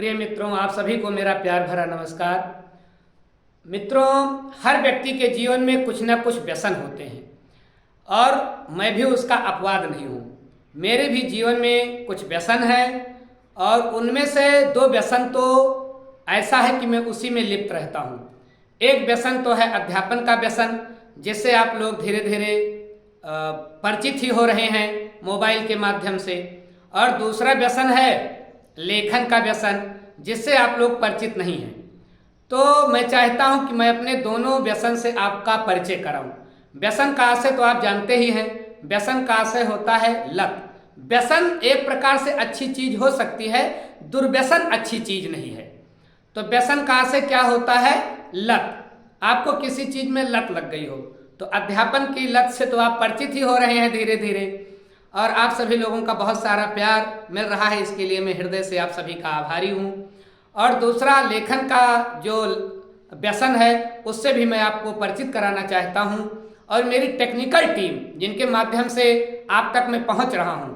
प्रिय मित्रों, आप सभी को मेरा प्यार भरा नमस्कार। मित्रों, हर व्यक्ति के जीवन में कुछ ना कुछ व्यसन होते हैं और मैं भी उसका अपवाद नहीं हूँ। मेरे भी जीवन में कुछ व्यसन है और उनमें से दो व्यसन तो ऐसा है कि मैं उसी में लिप्त रहता हूँ। एक व्यसन तो है अध्यापन का व्यसन, जिससे आप लोग धीरे धीरे परिचित ही हो रहे हैं मोबाइल के माध्यम से, और दूसरा व्यसन है लेखन का व्यसन, जिससे आप लोग परिचित नहीं हैं। तो मैं चाहता हूं कि मैं अपने दोनों व्यसन से आपका परिचय कराऊं। व्यसन का आशय तो आप जानते ही हैं। व्यसन का आशय होता है लत। व्यसन एक प्रकार से अच्छी चीज हो सकती है, दुर्व्यसन अच्छी चीज नहीं है। तो व्यसन का आशय क्या होता है? लत। आपको किसी चीज में लत लग गई हो, तो अध्यापन की लत से तो आप परिचित ही हो रहे हैं धीरे धीरे, और आप सभी लोगों का बहुत सारा प्यार मिल रहा है। इसके लिए मैं हृदय से आप सभी का आभारी हूँ। और दूसरा लेखन का जो व्यसन है, उससे भी मैं आपको परिचित कराना चाहता हूँ। और मेरी टेक्निकल टीम, जिनके माध्यम से आप तक मैं पहुँच रहा हूँ,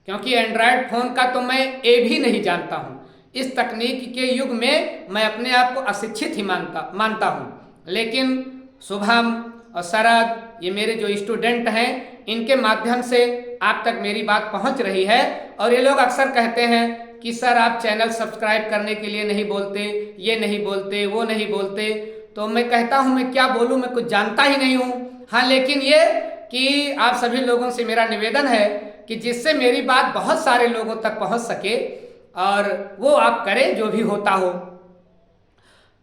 क्योंकि एंड्रॉयड फ़ोन का तो मैं ए भी नहीं जानता हूँ। इस तकनीक के युग में मैं अपने आप को अशिक्षित ही मानता हूँ। लेकिन शुभम और शरद, ये मेरे जो स्टूडेंट हैं, इनके माध्यम से आप तक मेरी बात पहुंच रही है। और ये लोग अक्सर कहते हैं कि सर आप चैनल सब्सक्राइब करने के लिए नहीं बोलते, ये नहीं बोलते, वो नहीं बोलते। तो मैं कहता हूं मैं क्या बोलूं, मैं कुछ जानता ही नहीं हूं। हाँ, लेकिन ये कि आप सभी लोगों से मेरा निवेदन है कि जिससे मेरी बात बहुत सारे लोगों तक पहुंच सके, और वो आप करें जो भी होता हो।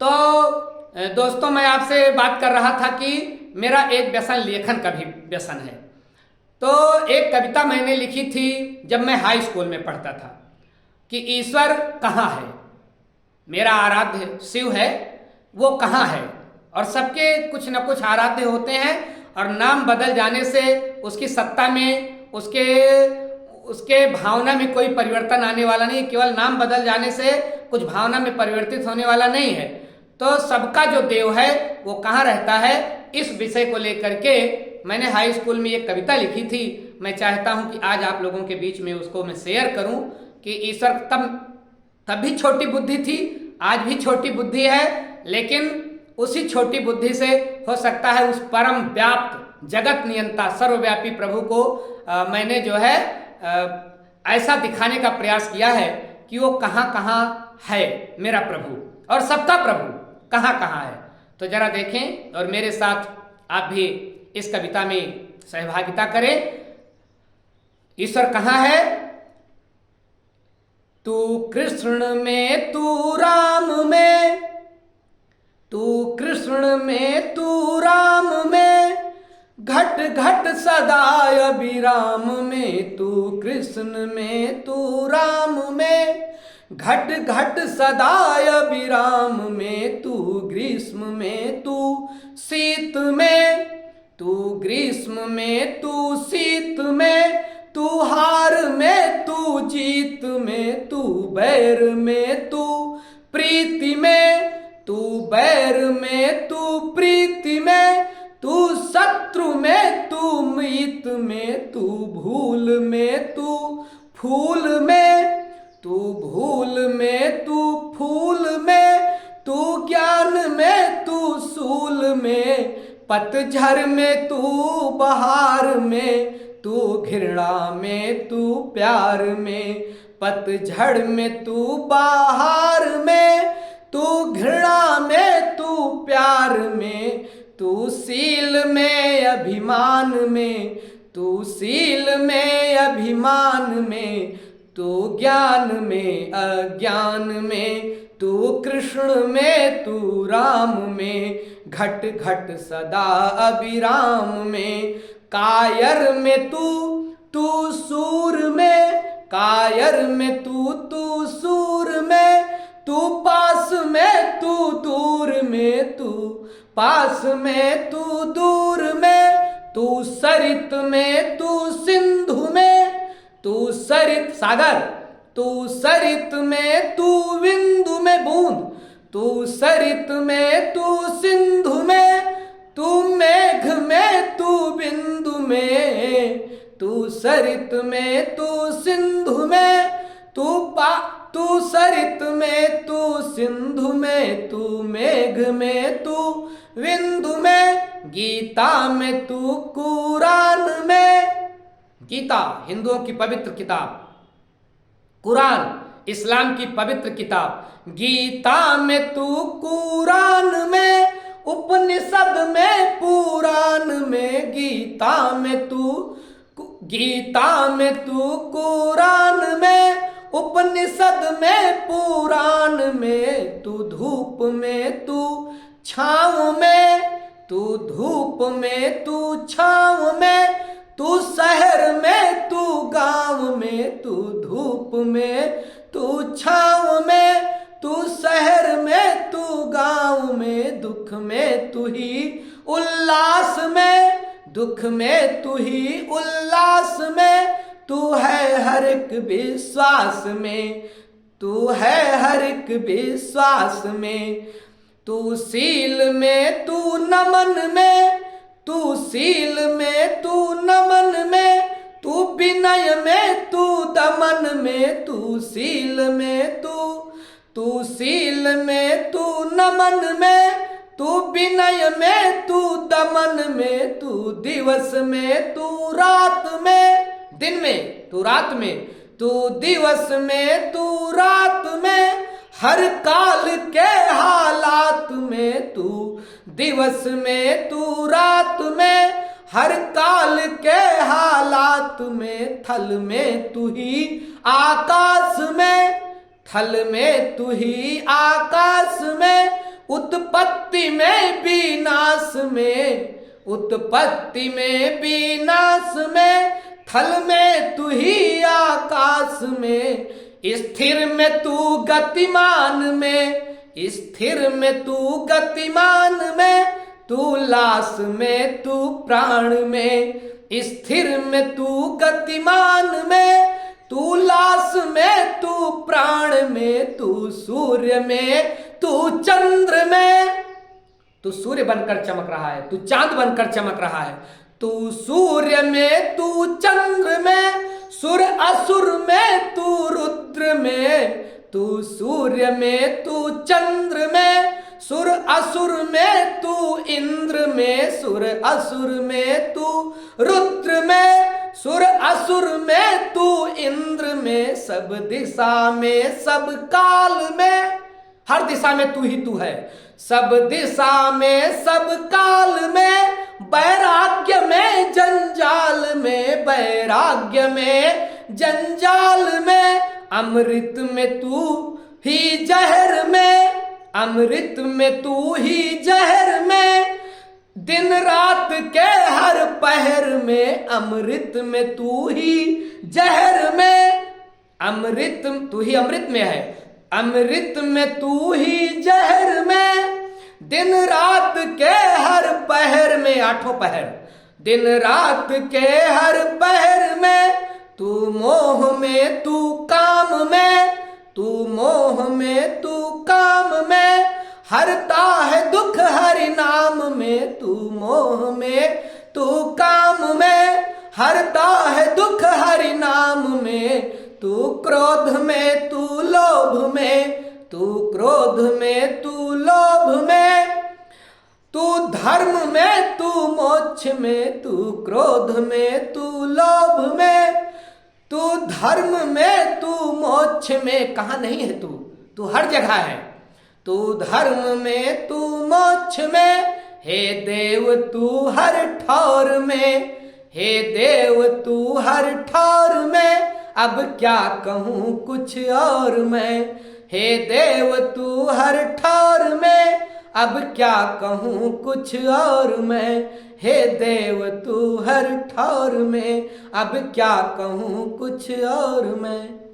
तो दोस्तों, मैं आपसे बात कर रहा था कि मेरा एक व्यसन लेखन का भी व्यसन है। तो एक कविता मैंने लिखी थी जब मैं हाई स्कूल में पढ़ता था कि ईश्वर कहाँ है, मेरा आराध्य शिव है, वो कहाँ है। और सबके कुछ न कुछ आराध्य होते हैं, और नाम बदल जाने से उसकी सत्ता में, उसके भावना में कोई परिवर्तन आने वाला नहीं। केवल नाम बदल जाने से कुछ भावना में परिवर्तित होने वाला नहीं है। तो सबका जो देव है वो कहाँ रहता है, इस विषय को लेकर के मैंने हाई स्कूल में एक कविता लिखी थी। मैं चाहता हूं कि आज आप लोगों के बीच में उसको मैं शेयर करूं कि ईश्वर तब भी छोटी बुद्धि थी, आज भी छोटी बुद्धि है, लेकिन उसी छोटी बुद्धि से हो सकता है उस परम व्याप्त जगत नियंता सर्वव्यापी प्रभु को मैंने जो है ऐसा दिखाने का प्रयास किया है कि वो कहाँ कहाँ है, मेरा प्रभु और सबका प्रभु कहाँ कहाँ है। तो जरा देखें और मेरे साथ आप भी इस कविता में सहभागिता करें। ईश्वर कहाँ है? तू कृष्ण में, तू राम में, तू कृष्ण में, तू राम में, घट घट सदा अभिराम में। तू कृष्ण में, तू राम में, घट घट सदा अभिराम में। तू ग्रीष्म में, तू शीत में, तू ग्रीष्म में, तू शीत में, तू हार में, तू जीत में, तू बैर में, तू प्रीति में, तू बैर में, तू प्रीति में, तू शत्रु में, तू मीत में, तू भूल में, तू फूल में, तू भूल में, तू फूल में, तू ज्ञान में, तू सूल में, पतझड़ में, तू बहार में, तू घृणा में, तू प्यार में, पतझड़ में, तू बहार में, तू घृणा में, तू प्यार में, तू सील में, अभिमान में, तू सील में, अभिमान में, तू ज्ञान में, अज्ञान में, तू कृष्ण में, तू राम में, घट घट सदा अभिराम में। कायर में तू, तू सूर में, कायर में तू, तू सूर में, तू पास में, तू दूर में, तू पास में, तू दूर में, तू सरित में, तू सिंधु में, तू सरित सागर, तू सरित में, तू बिंदु में बूंद, तू सरित में, तू सिंधु में, तू मेघ में, तू बिंदु में, तू सरित में, तू सिंधु में, तू सरित में, तू सिंधु में, तू मेघ में, तू विंधु में, गीता में तू, कुरान में। गीता हिंदुओं की पवित्र किताब, कुरान इस्लाम की पवित्र किताब। गीता में तू, कुरान में, उपनिषद में, पुराण में। गीता में तू, गीता में तू, कुरान में, उपनिषद में, पुराण में। तू धूप में, तू छाँव में, तू धूप में, तू छाँव में, तू शहर में, तू गांव में। तू धूप में, तू छाँव में, तू शहर में, तू गांव में। दुख में तू ही, उल्लास में, दुख में तू ही, उल्लास में। तू है हर एक विश्वास में, तू है हर एक विश्वास में। तू शील में, तू नमन में, तू शील में, तू नमन में। तू विनय में, तू दमन में। तू शील में, तू शील में, तू नमन में। तू विनय में, तू दमन में। तू दिवस में, तू रात में, दिन में तू रात में। तू दिवस में, तू रात में, हर काल के हालात में। तू दिवस में, तू रात में, हर काल के हालात में। थल में तू ही, आकाश में, थल में तू ही, आकाश में। उत्पत्ति में, विनाश में, उत्पत्ति में, विनाश में। थल में तू ही, आकाश में। स्थिर में तू, गतिमान में, स्थिर में तू, गतिमान में। तू लाश में, तू प्राण में, स्थिर में तू, गतिमान में। तू लाश में, तू प्राण में। तू सूर्य में, तू चंद्र में, तू सूर्य बनकर चमक रहा है, तू चांद बनकर चमक रहा है। तू सूर्य में, तू चंद्र में, सुर असुर में, तू रुद्र में। तू सूर्य में, तू चंद्र में, सुर असुर में, तू इंद्र में। सुर असुर में, तू रुद्र में, सुर असुर में, तू इंद्र में। सब दिशा में, सब काल में, हर दिशा में तू ही तू है। सब दिशा में, सब काल में। वैराग्य में, जंजाल में, वैराग्य में, जंजाल में। अमृत में तू ही, जहर में, अमृत में तू ही, जहर में। दिन रात के हर पहर में, अमृत में तू ही, जहर में। अमृत तू ही, अमृत में है, अमृत में तू ही, जहर में। दिन रात के हर पहर में, आठों पहर, दिन रात के हर पहर में। तू मोह में, तू काम में, तू मोह में, तू काम में। हरता है दुख हरि नाम में। तू मोह में, तू काम में, हरता है दुख हरि नाम में। तू क्रोध में, तू लोभ में, तू क्रोध में, तू लोभ में। तू धर्म में, तू मोक्ष में, तू क्रोध में, तू लोभ में। तू धर्म में, तू मोक्ष में। कहाँ नहीं है तू? तू हर जगह है। तू धर्म में, तू मोक्ष में। हे देव तू हर ठौर में, हे देव तू हर ठौर में। अब क्या कहूँ कुछ और मैं, हे देव तू हर ठौर में। अब क्या कहूँ कुछ और मैं, हे देव तू हर ठौर में। अब क्या कहूँ कुछ और मैं।